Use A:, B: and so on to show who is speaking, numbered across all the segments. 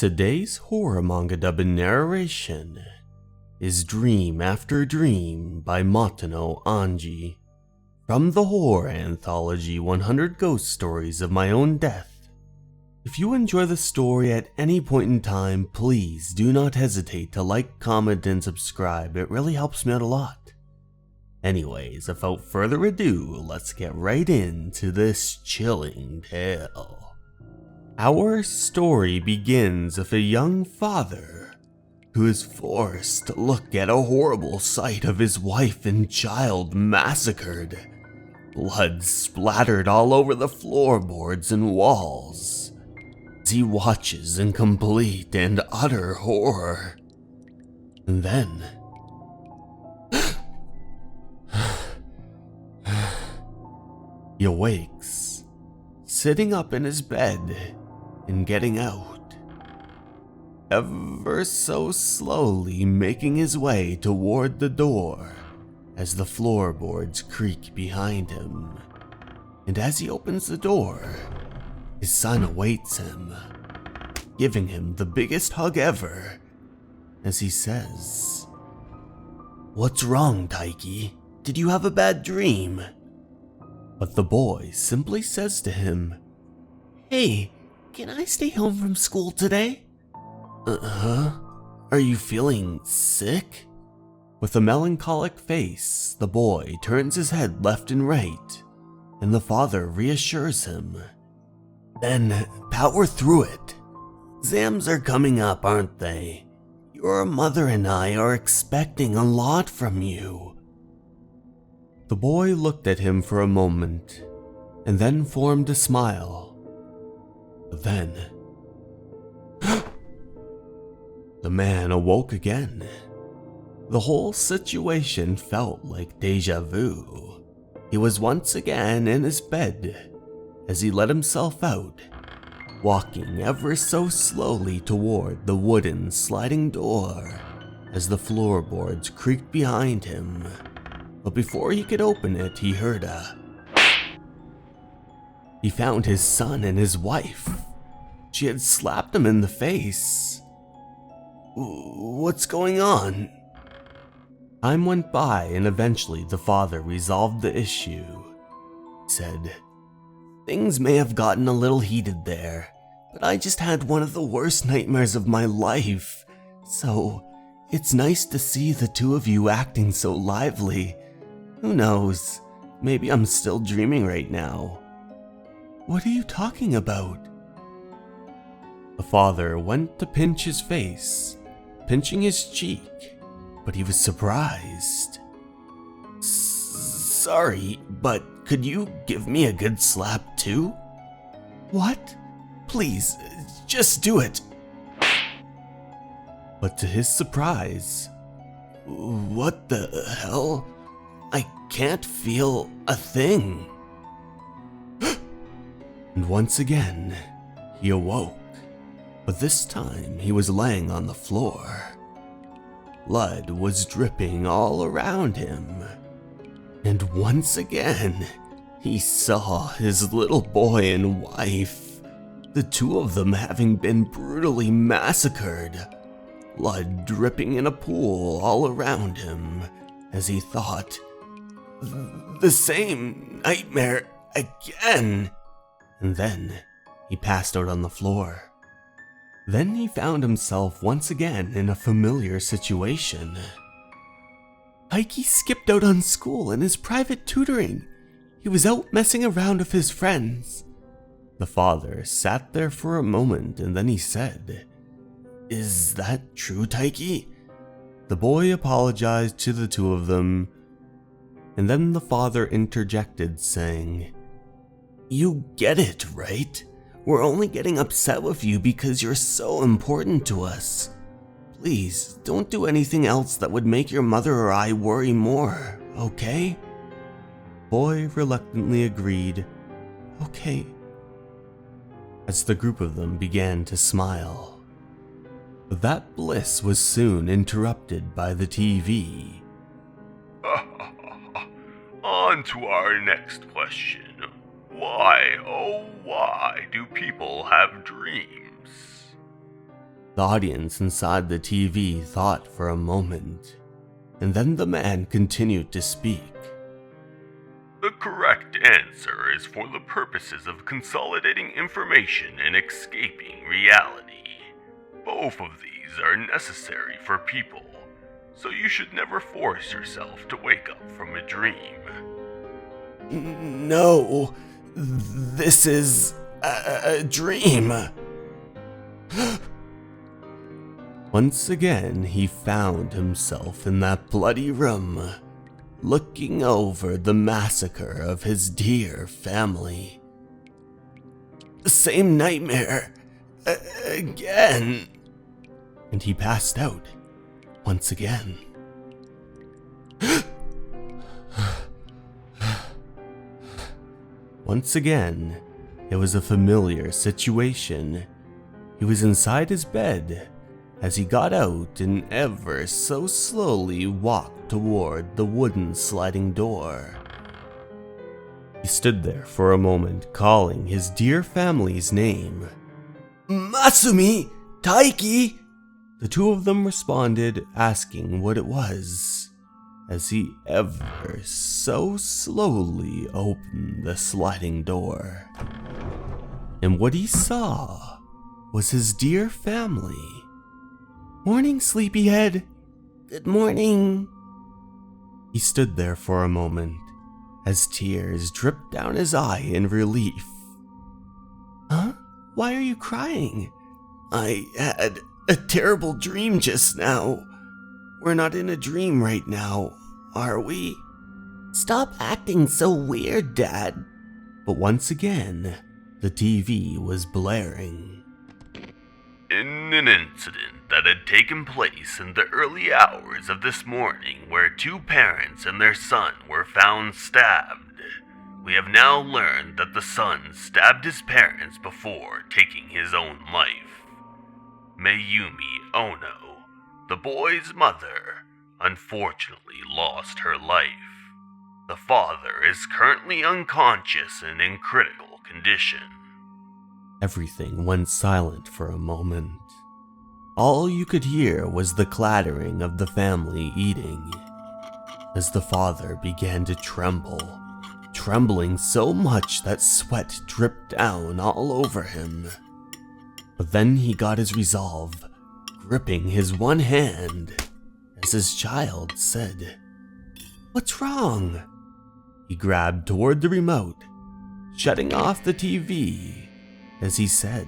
A: Today's horror manga dubbed narration is Dream After Dream by Matono Anji, from the horror anthology 100 Ghost Stories of My Own Death. If you enjoy the story at any point in time, please do not hesitate to like, comment, and subscribe. It really helps me out a lot. Anyways, without further ado, let's get right into this chilling tale. Our story begins with a young father who is forced to look at a horrible sight of his wife and child massacred. Blood splattered all over the floorboards and walls as he watches in complete and utter horror. And then he awakes, sitting up in his bed and getting out, ever so slowly making his way toward the door as the floorboards creak behind him. And as he opens the door, his son awaits him, giving him the biggest hug ever as he says, "What's wrong, Taiki? Did you have a bad dream?" But the boy simply says to him, "Hey, can I stay home from school today?" Are you feeling sick?" With a melancholic face, the boy turns his head left and right, and the father reassures him. "Then power through it. Exams are coming up, aren't they? Your mother and I are expecting a lot from you." The boy looked at him for a moment, and then formed a smile. But then the man awoke again. The whole situation felt like deja vu. He was once again in his bed as he let himself out, walking ever so slowly toward the wooden sliding door as the floorboards creaked behind him. But before he could open it, he heard He found his son and his wife. She had slapped him in the face. "What's going on?" Time went by and eventually the father resolved the issue. He said, "Things may have gotten a little heated there, but I just had one of the worst nightmares of my life. So, it's nice to see the two of you acting so lively. Who knows, maybe I'm still dreaming right now." "What are you talking about?" The father went to pinch his face, pinching his cheek, but he was surprised. "Sorry, but could you give me a good slap too?" "What? Please, just do it." But to his surprise, "What the hell? I can't feel a thing." And once again, he awoke, but this time he was laying on the floor. Blood was dripping all around him, and once again, he saw his little boy and wife, the two of them having been brutally massacred, blood dripping in a pool all around him as he thought, "The same nightmare again." And then he passed out on the floor. Then he found himself once again in a familiar situation. Taiki skipped out on school and his private tutoring. He was out messing around with his friends. The father sat there for a moment and then he said, "Is that true, Taiki?" The boy apologized to the two of them, and then the father interjected, saying, "You get it, right? We're only getting upset with you because you're so important to us. Please, don't do anything else that would make your mother or I worry more, okay?" Boy reluctantly agreed, "Okay," as the group of them began to smile. But that bliss was soon interrupted by the TV.
B: On to our next question. Why, oh why, do people have dreams?
A: The audience inside the TV thought for a moment, and then the man continued to speak.
B: The correct answer is for the purposes of consolidating information and escaping reality. Both of these are necessary for people, so you should never force yourself to wake up from a dream.
A: No, this is a dream. Once again, he found himself in that bloody room, looking over the massacre of his dear family. The same nightmare again. And he passed out once again. Once again, it was a familiar situation. He was inside his bed as he got out and ever so slowly walked toward the wooden sliding door. He stood there for a moment, calling his dear family's name. Masumi! Taiki! The two of them responded, asking what it was, as he ever so slowly opened the sliding door. And what he saw was his dear family. Morning, sleepyhead. Good morning. He stood there for a moment, as tears dripped down his eye in relief. Huh? Why are you crying? I had a terrible dream just now. We're not in a dream right now, are we? Stop acting so weird, Dad. But once again, the TV was blaring.
B: In an incident that had taken place in the early hours of this morning where two parents and their son were found stabbed, we have now learned that the son stabbed his parents before taking his own life. Mayumi Ono, the boy's mother, unfortunately lost her life. The father is currently unconscious and in critical condition.
A: Everything went silent for a moment. All you could hear was the clattering of the family eating, as the father began to tremble, trembling so much that sweat dripped down all over him. But then he got his resolve, gripping his one hand, as his child said, "What's wrong?" He grabbed toward the remote, shutting off the TV, as he said,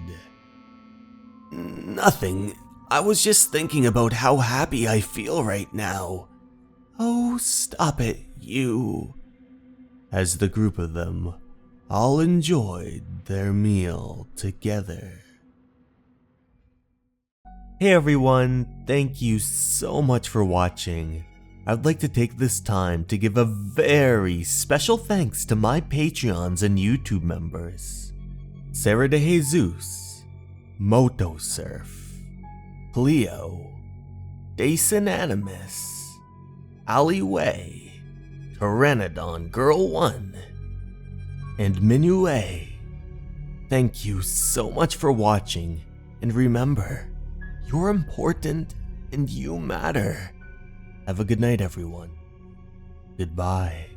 A: "Nothing. I was just thinking about how happy I feel right now." "Oh, stop it, you." As the group of them all enjoyed their meal together. Hey everyone, thank you so much for watching. I'd like to take this time to give a very special thanks to my Patreons and YouTube members. Sarah de Jesus, Moto Surf, Cleo, Dason Animus, Ali Wei, Pteranodon Girl 1, and Myuu. Thank you so much for watching, and remember, you're important and you matter. Have a good night, everyone. Goodbye.